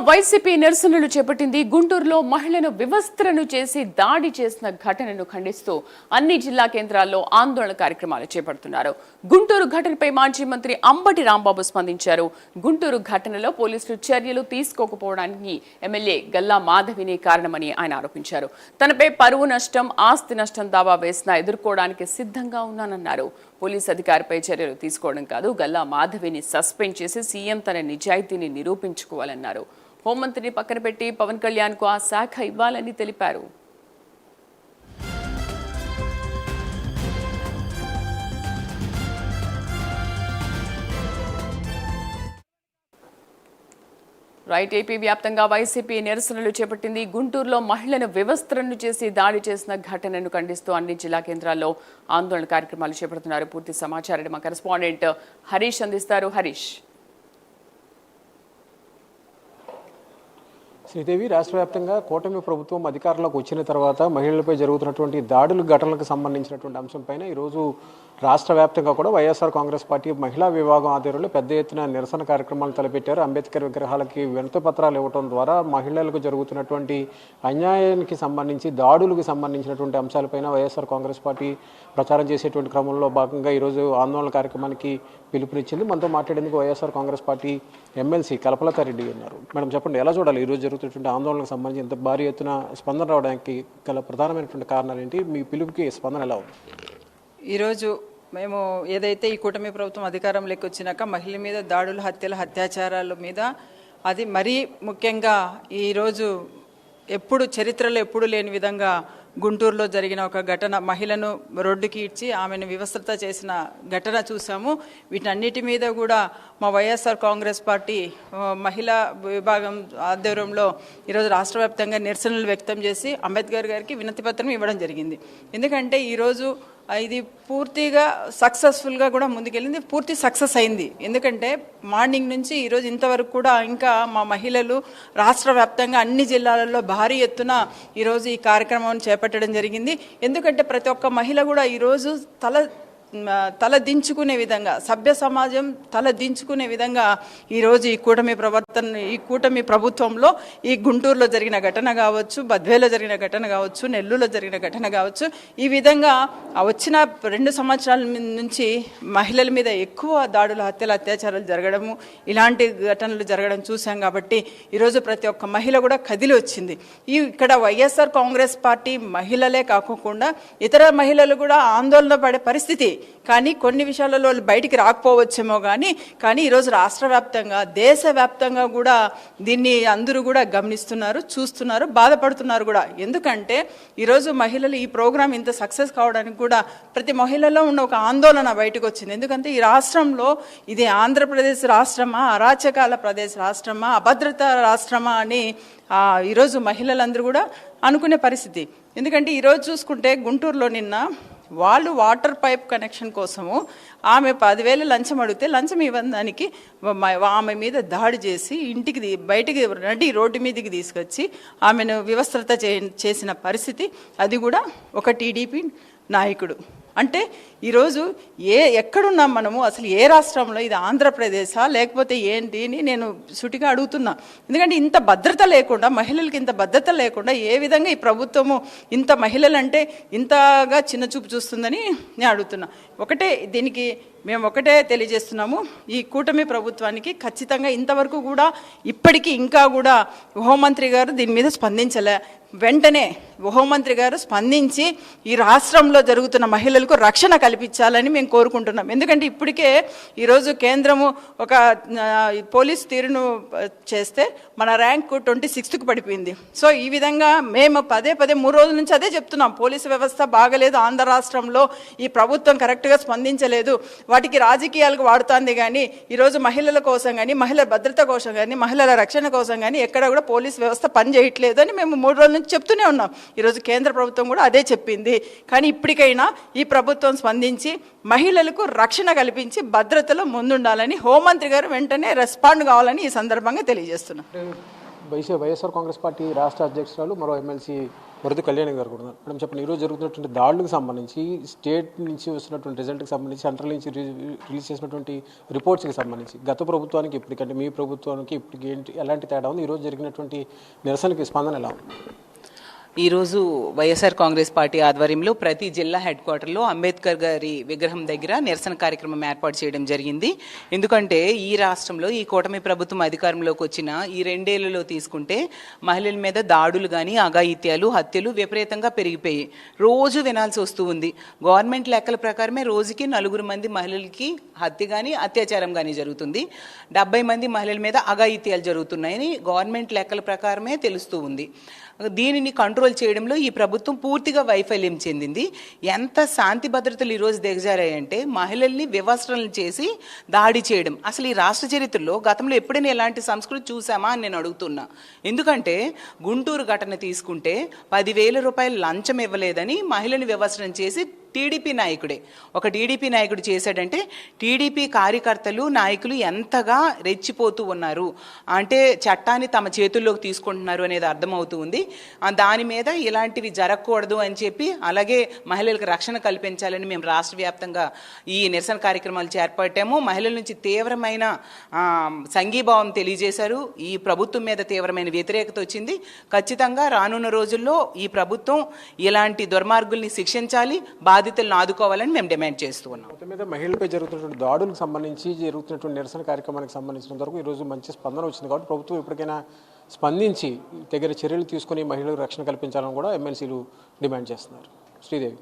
YCP నిరసనలు చేపట్టింది. గుంటూరులో మహిళను వివస్త్రను చేసి దాడి చేసిన ఘటనను ఖండిస్తూ అన్ని జిల్లా కేంద్రాల్లో ఆందోళన కార్యక్రమాలు చేపడుతున్నారు. గుంటూరు ఘటనపై మాజీ మంత్రి అంబటి రాంబాబు స్పందించారు. గుంటూరు ఘటనలో పోలీసులు చర్యలు తీసుకోకపోవడానికి ఎమ్మెల్యే గల్లా మాధవిని కారణమని ఆయన ఆరోపించారు. తనపై పరువు నష్టం, ఆస్తి నష్టం దావా వేసినా ఎదుర్కోవడానికి సిద్ధంగా ఉన్నానన్నారు. పోలీసు అధికారిపై చర్యలు తీసుకోవడం కాదు, గల్లా మాధవిని సస్పెండ్ చేసి సీఎం తన నిజాయితీని నిరూపించుకోవాలన్నారు. హోంమంత్రిని పక్కన పెట్టి పవన్ కళ్యాణ్ కు ఆ శాఖ ఇవ్వాలని తెలిపారు. ఏపీ వ్యాప్తంగా వైసీపీ నిరసనలు చేపట్టింది. గుంటూరులో మహిళను వివస్త్రను చేసి దాడి చేసిన ఘటనను ఖండిస్తూ అన్ని జిల్లా కేంద్రాల్లో ఆందోళన కార్యక్రమాలు చేపడుతున్నారు. పూర్తి సమాచారాన్ని మా కరెస్పాండెంట్ హరీష్ అందిస్తారు. హరీష్. శ్రీదేవి, రాష్ట్ర వ్యాప్తంగా కూటమి ప్రభుత్వం అధికారంలోకి వచ్చిన తర్వాత మహిళలపై జరుగుతున్నటువంటి దాడులు ఘటనలకు సంబంధించినటువంటి అంశంపైన ఈరోజు రాష్ట్ర వ్యాప్తంగా కూడా వైఎస్ఆర్ కాంగ్రెస్ పార్టీ మహిళా విభాగం ఆధ్వర్యంలో పెద్ద ఎత్తున నిరసన కార్యక్రమాలు తలపెట్టారు. అంబేద్కర్ విగ్రహాలకి వినతి పత్రాలు ఇవ్వడం ద్వారా మహిళలకు జరుగుతున్నటువంటి అన్యాయానికి సంబంధించి, దాడులకు సంబంధించినటువంటి అంశాలపైన వైఎస్ఆర్ కాంగ్రెస్ పార్టీ ప్రచారం చేసేటువంటి క్రమంలో భాగంగా ఈరోజు ఆందోళన కార్యక్రమానికి పిలుపునిచ్చింది. మనతో మాట్లాడేందుకు వైఎస్ఆర్ కాంగ్రెస్ పార్టీ ఎమ్మెల్సీ కల్పలతారెడ్డి ఉన్నారు. మేడం, చెప్పండి, ఎలా చూడాలి ఈరోజు జరుగుతున్నటువంటి ఆందోళనకు సంబంధించి ఇంత భారీ ఎత్తున స్పందన రావడానికి గల ప్రధానమైనటువంటి కారణాలు ఏంటి? మీ పిలుపుకి స్పందన ఎలా ఉంది? ఈరోజు మేము ఏదైతే ఈ కూటమి ప్రభుత్వం అధికారంలోకి వచ్చినాక మహిళల మీద దాడులు, హత్యలు, అత్యాచారాల మీద అది మరీ ముఖ్యంగా ఈరోజు చరిత్రలో ఎప్పుడు లేని విధంగా గుంటూరులో జరిగిన ఒక ఘటన, మహిళను రోడ్డుకి ఇడ్చి ఆమెను వివస్త్రత చేసిన ఘటన చూసాము. వీటన్నిటి మీద కూడా మా వైఎస్ఆర్ కాంగ్రెస్ పార్టీ మహిళా విభాగం ఆధ్వర్యంలో ఈరోజు రాష్ట్ర వ్యాప్తంగా నిరసనలు వ్యక్తం చేసి అంబేద్కర్ గారికి వినతి పత్రం ఇవ్వడం జరిగింది. ఎందుకంటే ఈరోజు ఇది పూర్తిగా సక్సెస్ఫుల్గా కూడా ముందుకెళ్ళింది, పూర్తి సక్సెస్ అయింది. ఎందుకంటే మార్నింగ్ నుంచి ఈరోజు ఇంతవరకు కూడా ఇంకా మా మహిళలు రాష్ట్ర వ్యాప్తంగా అన్ని జిల్లాలలో భారీ ఎత్తున ఈరోజు ఈ కార్యక్రమాన్ని చేపట్టడం జరిగింది. ఎందుకంటే ప్రతి ఒక్క మహిళ కూడా ఈరోజు తల దించుకునే విధంగా, సభ్య సమాజం తల దించుకునే విధంగా ఈరోజు ఈ కూటమి ప్రభుత్వంలో ఈ గుంటూరులో జరిగిన ఘటన కావచ్చు, బద్వేలో జరిగిన ఘటన కావచ్చు, నెల్లూరులో జరిగిన ఘటన కావచ్చు, ఈ విధంగా వచ్చిన 2 సంవత్సరాల నుంచి మహిళల మీద ఎక్కువ దాడులు, హత్యలు, అత్యాచారాలు జరగడము, ఇలాంటి ఘటనలు జరగడం చూసాం. కాబట్టి ఈరోజు ప్రతి ఒక్క మహిళ కూడా కదిలి వచ్చింది. ఇక్కడ వైఎస్ఆర్ కాంగ్రెస్ పార్టీ మహిళలే కాకుండా ఇతర మహిళలు కూడా ఆందోళన పడే పరిస్థితి. కానీ కొన్ని విషయాలలో బయటికి రాకపోవచ్చేమో కానీ ఈరోజు రాష్ట్ర వ్యాప్తంగా, దేశవ్యాప్తంగా కూడా దీన్ని అందరూ కూడా గమనిస్తున్నారు, చూస్తున్నారు, బాధపడుతున్నారు కూడా. ఎందుకంటే ఈరోజు మహిళలు ఈ ప్రోగ్రాం ఇంత సక్సెస్ కావడానికి కూడా ప్రతి మహిళలో ఉన్న ఒక ఆందోళన బయటకు వచ్చింది. ఎందుకంటే ఈ రాష్ట్రంలో ఇది ఆంధ్రప్రదేశ్ రాష్ట్రమా, అరాచకాల ప్రదేశ్ రాష్ట్రమా, అభద్రత రాష్ట్రమా అని ఈరోజు మహిళలందరూ కూడా అనుకునే పరిస్థితి. ఎందుకంటే ఈరోజు చూసుకుంటే గుంటూరులో నిన్న వాళ్ళు వాటర్ పైప్ కనెక్షన్ కోసము ఆమె 10,000 లంచం అడిగితే లంచం ఇవ్వడానికి ఆమె మీద దాడి చేసి బయటికి రోడ్డు మీదకి తీసుకొచ్చి ఆమెను వివస్త్రత చేసిన పరిస్థితి, అది కూడా ఒక టీడీపీ నాయకుడు. అంటే ఈరోజు ఎక్కడున్నాం మనము? అసలు ఏ రాష్ట్రంలో? ఇది ఆంధ్రప్రదేశా లేకపోతే ఏంటి అని నేను సుటిగా అడుగుతున్నా. ఎందుకంటే ఇంత భద్రత లేకుండా, మహిళలకి ఇంత భద్రత లేకుండా ఏ విధంగా ఈ ప్రభుత్వము ఇంత మహిళలంటే ఇంతగా చిన్న చూపు చూస్తుందని నేను అడుగుతున్నా. దీనికి మేము ఒకటే తెలియజేస్తున్నాము, ఈ కూటమి ప్రభుత్వానికి ఖచ్చితంగా ఇంతవరకు కూడా ఇప్పటికీ ఇంకా కూడా హోంమంత్రి గారు దీని మీద స్పందించలే. వెంటనే హోంమంత్రి గారు స్పందించి ఈ రాష్ట్రంలో జరుగుతున్న మహిళలకు రక్షణ కల్పించాలని మేము కోరుకుంటున్నాం. ఎందుకంటే ఇప్పటికే ఈరోజు కేంద్రము ఒక పోలీస్ తీరును చేస్తే మన ర్యాంకు 26కు పడిపోయింది. సో ఈ విధంగా మేము పదే 3 రోజుల నుంచి అదే చెప్తున్నాం, పోలీసు వ్యవస్థ బాగలేదు, ఆంధ్ర రాష్ట్రంలో ఈ ప్రభుత్వం కరెక్ట్గా స్పందించలేదు, వాటికి రాజకీయాలకు వాడుతుంది. కానీ ఈరోజు మహిళల కోసం కానీ, మహిళల భద్రత కోసం కానీ, మహిళల రక్షణ కోసం కానీ ఎక్కడ కూడా పోలీస్ వ్యవస్థ పనిచేయట్లేదు అని మేము 3 రోజుల నుంచి చెప్తూనే ఉన్నాం. ఈరోజు కేంద్ర ప్రభుత్వం కూడా అదే చెప్పింది. కానీ ఇప్పటికైనా ఈ ప్రభుత్వం స్పందించి మహిళలకు రక్షణ కల్పించి భద్రతలో ముందుండాలని హోంమంత్రి గారు వెంటనే రెస్పాండ్ కావాలని ఈ సందర్భంగా తెలియజేస్తున్నాం. వైఎస్ఆర్ కాంగ్రెస్ పార్టీ రాష్ట్ర అధ్యక్షురాలు మరో ఎమ్మెల్సీ మరుదు కళ్యాణి గారు కూడా ఉన్నారు. మేడం చెప్పండి, ఈరోజు జరుగుతున్నటువంటి దాడులకు సంబంధించి స్టేట్ నుంచి వస్తున్నటువంటి రిజల్ట్కి సంబంధించి సెంట్రల్ నుంచి రిలీజ్ చేసినటువంటి రిపోర్ట్స్కి సంబంధించి గత ప్రభుత్వానికి ఇప్పటికంటే మీ ప్రభుత్వానికి ఇప్పటికి ఏంటి ఎలాంటి తేడా ఉంది, ఈరోజు జరిగినటువంటి నిరసనకి స్పందన ఎలా ఉంది? ఈరోజు వైఎస్ఆర్ కాంగ్రెస్ పార్టీ ఆధ్వర్యంలో ప్రతి జిల్లా హెడ్ క్వార్టర్లో అంబేద్కర్ గారి విగ్రహం దగ్గర నిరసన కార్యక్రమం ఏర్పాటు చేయడం జరిగింది. ఎందుకంటే ఈ రాష్ట్రంలో ఈ కూటమి ప్రభుత్వం అధికారంలోకి వచ్చిన ఈ 2 ఏళ్లలో తీసుకుంటే మహిళల మీద దాడులు కానీ అఘాయిత్యాలు హత్యలు విపరీతంగా పెరిగిపోయి రోజు వినాల్సి వస్తూ ఉంది. గవర్నమెంట్ లెక్కల ప్రకారమే రోజుకి 4 మంది మహిళలకి హత్య కానీ అత్యాచారం కానీ జరుగుతుంది. 70 మంది మహిళల మీద అఘాయిత్యాలు జరుగుతున్నాయని గవర్నమెంట్ లెక్కల ప్రకారమే తెలుస్తూ ఉంది. దీనిని కంట్రోల్ చేయడంలో ఈ ప్రభుత్వం పూర్తిగా వైఫల్యం చెందింది. ఎంత శాంతి భద్రతలు ఈరోజు దిగజారాయంటే మహిళల్ని వివస్త్రలను చేసి దాడి చేయడం. అసలు ఈ రాష్ట్ర చరిత్రలో గతంలో ఎప్పుడైనా ఎలాంటి సంస్కృతి చూసామా అని నేను అడుగుతున్నా. ఎందుకంటే గుంటూరు ఘటన తీసుకుంటే 10,000 రూపాయలు లంచం ఇవ్వలేదని మహిళని వివస్త్రం చేసి టీడీపీ నాయకుడే, ఒక టీడీపీ నాయకుడు చేశాడంటే టీడీపీ కార్యకర్తలు నాయకులు ఎంతగా రెచ్చిపోతూ ఉన్నారు అంటే చట్టాన్ని తమ చేతుల్లోకి తీసుకుంటున్నారు అనేది అర్థమవుతూ ఉంది. దాని మీద ఇలాంటివి జరగకూడదు అని చెప్పి అలాగే మహిళలకు రక్షణ కల్పించాలని మేము రాష్ట్ర వ్యాప్తంగా ఈ నిరసన కార్యక్రమాలు చేపట్టాము. మహిళల నుంచి తీవ్రమైన సంఘీభావం తెలియజేశారు. ఈ ప్రభుత్వం మీద తీవ్రమైన వ్యతిరేకత వచ్చింది. ఖచ్చితంగా రానున్న రోజుల్లో ఈ ప్రభుత్వం ఇలాంటి దుర్మార్గుల్ని శిక్షించాలి, బాధితులను ఆదుకోవాలని మేము డిమాండ్ చేస్తూ ఉన్నాం. మొత్తం మీద మహిళలపై జరుగుతున్నటువంటి దాడులకు సంబంధించి జరుగుతున్నటువంటి నిరసన కార్యక్రమానికి సంబంధించినంత వరకు ఈరోజు మంచి స్పందన వచ్చింది. కాబట్టి ప్రభుత్వం ఇప్పటికైనా స్పందించి తగిన చర్యలు తీసుకుని మహిళలకు రక్షణ కల్పించాలని కూడా ఎమ్మెల్సీలు డిమాండ్ చేస్తున్నారు. శ్రీదేవి.